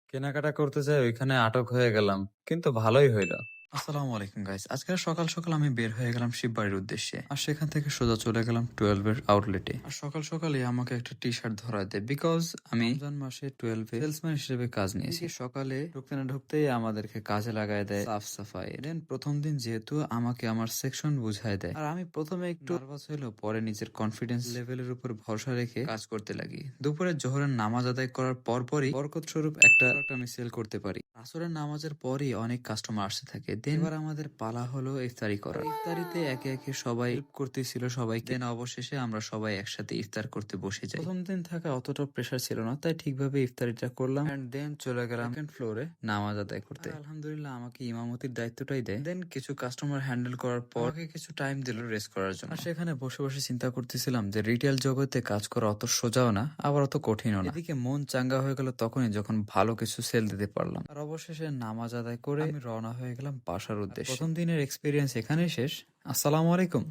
কেনাকাটা করতে যাই ওইখানে আটক হয়ে গেলাম। কিন্তু ভালোই হইল। আসসালামু আলাইকুম গাইস। আজকে সকাল সকাল আমি বের হয়ে গেলাম শিববাড়ির উদ্দেশ্যে। আর সেখান থেকে সোজা চলে গেলাম 12 এর আউটলেটে। আর সকাল সকালে আমাকে একটা টি শার্ট ধরায় দেয়, বিকজ আমি রমজান মাসে 12 এ সেলসম্যান হিসেবে কাজ নিয়েছি। সকালে ঢুকতে না ঢুকতেই আমাদেরকে কাজে লাগায় দেয় সাফ সাফাই। দেন প্রথম দিন যেহেতু আমাকে আমার সেকশন বুঝায় দেয়, আর আমি প্রথমে একটু নার্ভাস হলেও পরে নিজের কনফিডেন্স লেভেলের উপর ভরসা রেখে কাজ করতে লাগি। দুপুরে জোহরের নামাজ আদায় করার পরপরই বরকত স্বরূপ একটা প্রোডাক্ট আমি সেল করতে পারি। আসরের নামাজের পরই অনেক কাস্টমার আসতে থাকে। দেন এবার আমাদের পালা হলো ইফতারি করা। ইফতারিতে একে একে সবাই হেল্প করতেছিল সবাইকে। দেন অবশেষে আমরা সবাই একসাথে ইফতার করতে বসে যাই। প্রথম দিন থাকা অতটা প্রেশার ছিল না, তাই ঠিকভাবে ইফতারিটা করলাম। এন্ড দেন চলে গেলাম সেকেন্ড ফ্লোরে নামাজ আদায় করতে। আর আলহামদুলিল্লাহ আমাকে ইমামতির দায়িত্বটাই দেয়। দেন কিছু কাস্টমার হ্যান্ডেল করার পর আমাকে কিছু টাইম দিল রেস্ট করার জন্য। আর সেখানে বসে বসে চিন্তা করতেছিলাম যে রিটেল জগতে কাজ করা অত সোজাও না, আবার অত কঠিনও না। এদিকে মন চাঙ্গা হয়ে গেল তখনই যখন ভালো কিছু সেল দিতে পারলাম। আর অবশেষে নামাজ আদায় করে আমি রওনা হয়ে গেলাম বাসার উদ্দেশ্যে। প্রথম দিনের এক্সপিরিয়েন্স এখানেই শেষ। আসসালামু আলাইকুম।